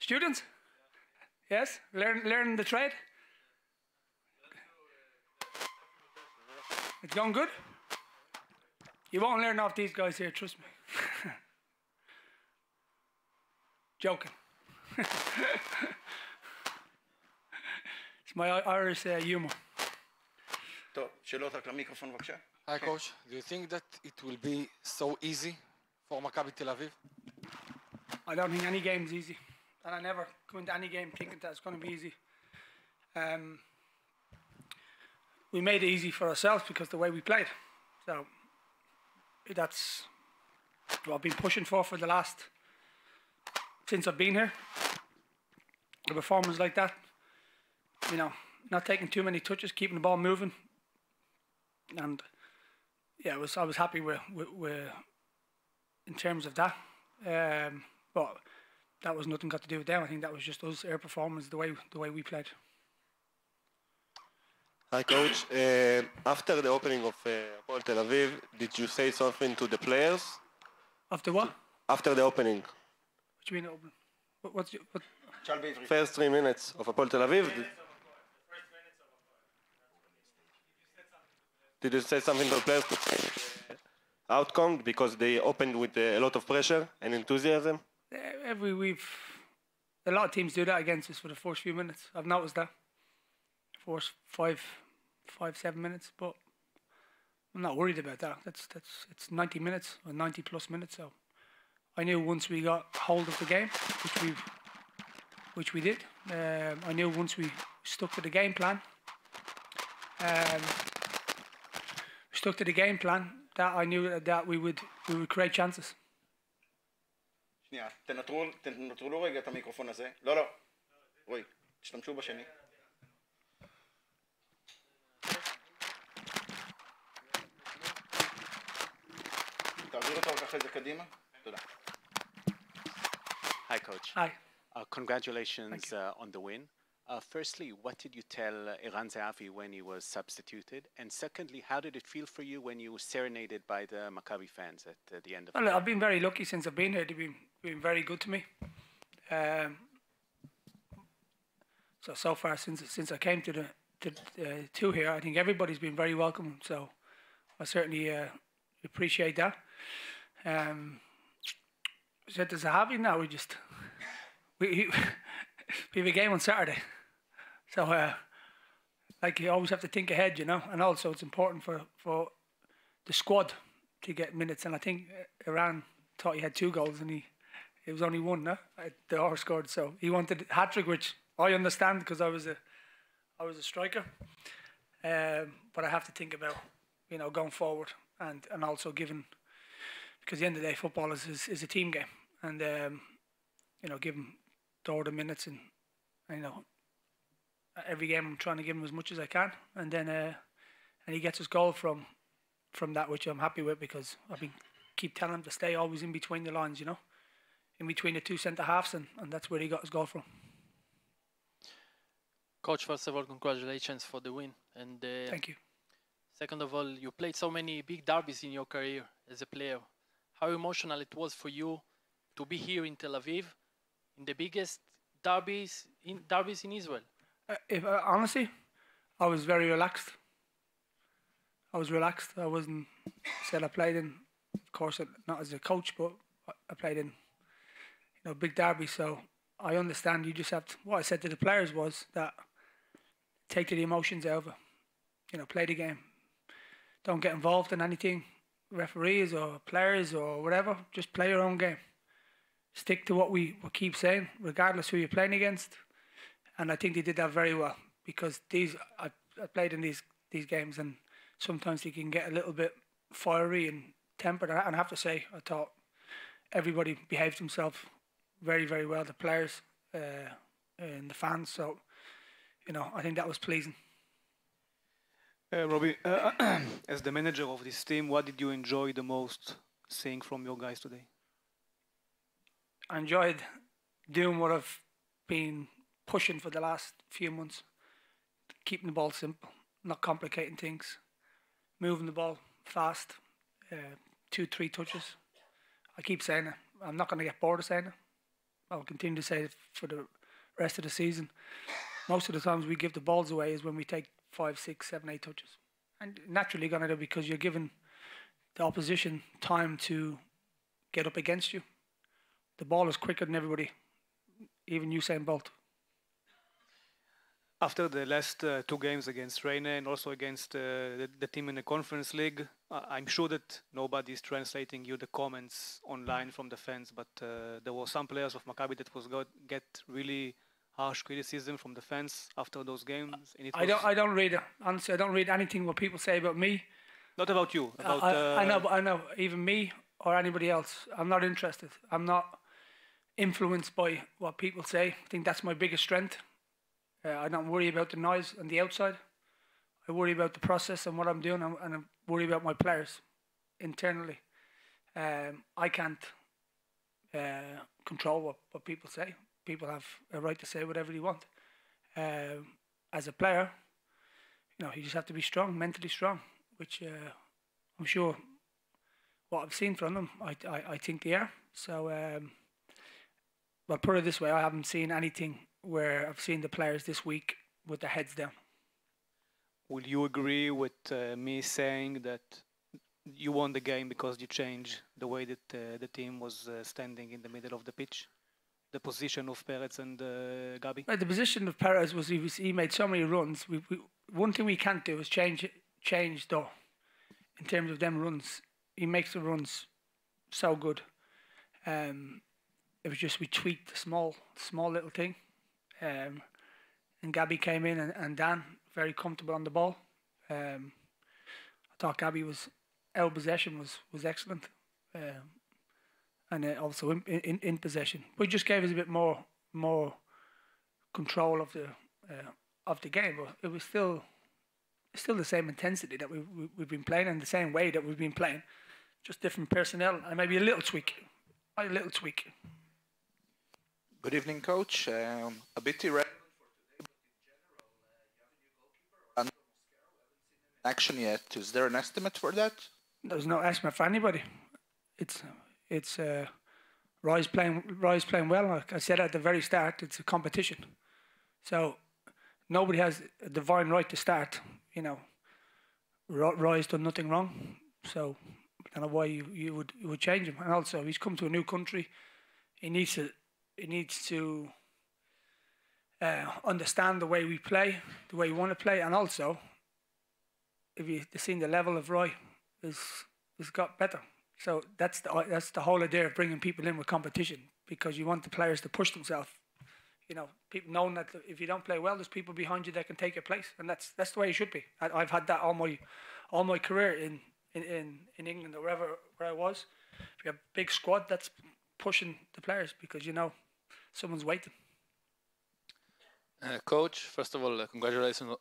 Students? Yes? Learn the trade? It's going good? You won't learn off these guys here, trust me. Joking. It's my Irish humour. טוב, שאלות רק למיקרופון בבקשה. Hi coach, do you think that it will be so easy for Maccabi Tel Aviv? I don't think any game's easy. And I never go into any game thinking that it's going to be easy. We made it easy for ourselves because the way we played. So that's what I've been pushing for the last, since I've been here. A performance like that, you know, not taking too many touches, keeping the ball moving. And yeah, I was happy with in terms of that. But that was nothing got to do with them. I think that was just us, our performance, the way we played. Hi coach, after the opening of Hapoel Tel Aviv, did you say something to the players? After what? After the opening. What do you mean open? What? First 3 minutes of Hapoel Tel Aviv. Did you say something to the players to change the outcome because they opened with a lot of pressure and enthusiasm? A lot of teams do that against us for the first few minutes. I've noticed that. First 5-7 minutes, but I'm not worried about that. It's 90 minutes or 90 plus minutes. So I knew once we got hold of the game, which we did. I knew once we stuck to the game plan. That I knew that we would create chances. שנייה, תנטרו לו רגע את המיקרופון הזה. לא, לא. רואי, תשתמשו בשני. תעביר אותו רק אחרי זה קדימה. תודה. Hi coach. Hi. Congratulations on the win. Firstly, what did you tell Eran Zehavi when he was substituted? And secondly, how did it feel for you when you were serenaded by the Maccabi fans at the end of the game? I've been very lucky since I've been here. They've been very good to me. So far since I came to here, I think everybody's been very welcome. So I certainly appreciate that. Said to Zehavi, now we have a game on Saturday. So, like you always have to think ahead, you know. And also it's important for the squad to get minutes. And I think Iran thought he had 2 goals and it was only 1, no? The R scored. So he wanted a hat-trick, which I understand because I was a striker. But I have to think about, you know, going forward and also given, because at the end of the day, football is a team game. And, you know, give him the minutes and you know, every game I'm trying to give him as much as I can, and then and he gets his goal from that, which I'm happy with because I've been keep telling him to stay always in between the lines, you know, in between the 2 centre halves, and that's where he got his goal from. Coach, first of all, congratulations for the win, and thank you. Second of all, you played so many big derbies in your career as a player. How emotional it was for you to be here in Tel Aviv, in the biggest derbies in Israel? Honestly, I was very relaxed. I wasn't said I played in, of course, not as a coach, but I played in, you know, big derby. So I understand. You just have to. What I said to the players was that take the emotions over. You know, play the game. Don't get involved in anything, referees or players or whatever. Just play your own game. Stick to what we keep saying, regardless who you're playing against. And I think they did that very well because I played in these games and sometimes they can get a little bit fiery and tempered. And I have to say, I thought everybody behaved themselves very, very well. The players and the fans. So, you know, I think that was pleasing. Robbie, as the manager of this team, what did you enjoy the most seeing from your guys today? I enjoyed doing what I've been pushing for the last few months, keeping the ball simple, not complicating things, moving the ball fast, 2-3 touches. I keep saying it. I'm not going to get bored of saying it. I'll continue to say it for the rest of the season. Most of the times we give the balls away is when we take 5, 6, 7, 8 touches. And naturally going to do because you're giving the opposition time to get up against you. The ball is quicker than everybody, even Usain Bolt. After the last 2 games against Reine and also against the team in the Conference League, I'm sure that nobody is translating you the comments online from the fans, but there were some players of Maccabi that get really harsh criticism from the fans after those games. And I don't read it. Honestly, I don't read anything what people say about me. Not about you. About I know. Even me or anybody else, I'm not interested. I'm not influenced by what people say. I think that's my biggest strength. I don't worry about the noise on the outside. I worry about the process and what I'm doing, and I worry about my players internally. I can't control what people say. People have a right to say whatever they want. As a player, you just have to be strong, mentally strong, which I'm sure what I've seen from them, I think they are. So, but put it this way, I haven't seen anything where I've seen the players this week with their heads down. Will you agree with me saying that you won the game because you changed the way that the team was standing in the middle of the pitch? The position of Peretz and Gabi? The position of Peretz was he made so many runs. One thing we can't do is change though. In terms of them runs, he makes the runs so good. It was just we tweaked a small little thing. And Gabi came in and Dan very comfortable on the ball. I thought Gabi was our possession was excellent, and also in possession. But it just gave us a bit more control of the game. But it was still the same intensity that we've been playing in the same way that we've been playing, just different personnel and maybe a little tweak. Good evening, Coach. A bit irrelevant for today, but in general, you have a new goalkeeper, Andrew Mosquero. We haven't seen him in action yet. Is there an estimate for that? There's no estimate for anybody. It's Roy's playing well. Like I said at the very start, it's a competition. So nobody has a divine right to start. Roy's done nothing wrong. So I don't know why you would change him. And also, he's come to a new country. He needs to understand the way we play, the way we want to play, and also, if you've seen the level of Roy, has got better. So that's the whole idea of bringing people in with competition, because you want the players to push themselves. People knowing that if you don't play well, there's people behind you that can take your place, and that's the way it should be. I've had that all my career in England or where I was. If you have a big squad, that's pushing the players because someone's waiting. Coach, first of all, congratulations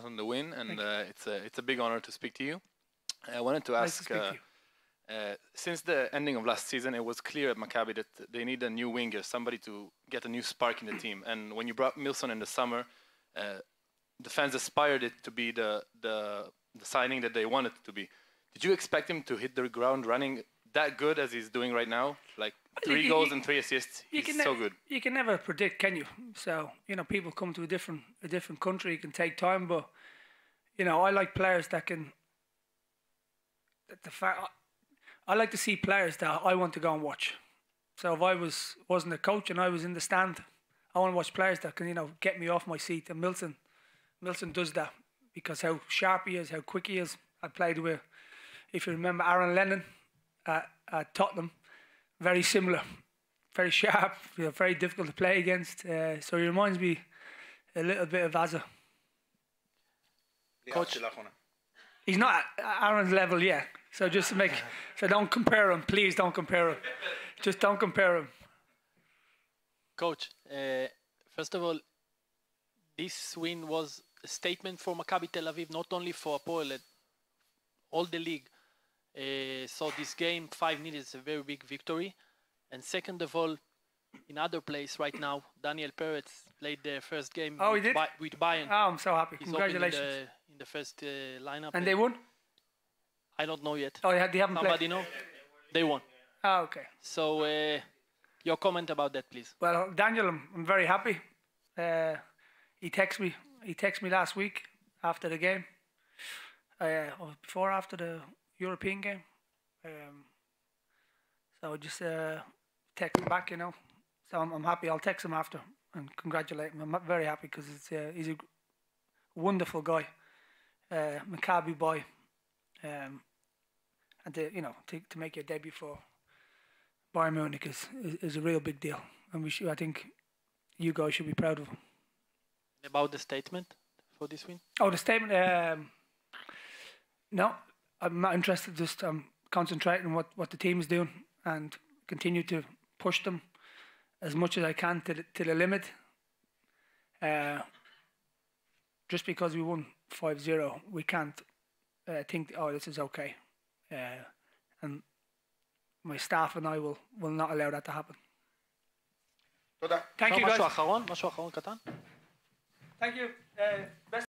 on the win, and it's a big honor to speak to you. I wanted to ask, since the ending of last season, it was clear at Maccabi that they need a new winger, somebody to get a new spark in the team. And when you brought Milson in the summer, the fans aspired it to be the signing that they wanted it to be. Did you expect him to hit the ground running that good as he's doing right now? Like 3 goals and 3 assists, he's so good. You can never predict, can you? So, people come to a different country, it can take time, but, I like players that can... I like to see players that I want to go and watch. So if I wasn't a coach and I was in the stand, I want to watch players that can, get me off my seat. And Milson does that because how sharp he is, how quick he is. I played with, if you remember, Aaron Lennon at Tottenham. Very similar, very sharp, very difficult to play against. So he reminds me a little bit of Azza. Coach. He's not at Aaron's level yet. So just to so don't compare him. Please don't compare him. Just don't compare him. Coach, first of this win was a statement for Maccabi Tel Aviv, not only for Apoel, all the league. So this game, 5-0, is a very big victory. And second of all, in other place right now, Daniel Peretz played the first game with Bayern. Oh, I'm so happy. He's Congratulations. In the first lineup. And they won? I don't know yet. Oh, they haven't Somebody played? know? They won. Oh, okay. So Your comment about that, please. Well, Daniel, I'm very happy. He texted me last week after the game, or after the European game. So just text him back, you know. So I'm happy. I'll text him after and congratulate him. I'm very happy because he's a wonderful guy, Maccabi boy, and to make your debut for Bayern Munich is a real big deal, and I think you guys should be proud of him. About the statement for this win? Oh, the statement. No, I'm not interested. Just concentrating on what the team is doing and continue to push them as much as I can to the limit. Just because we won 5-0, we can't think, oh, this is okay. And my staff and I will not allow that to happen. תודה. Thank you, guys. משהו אחרון קטן? Thank you. Best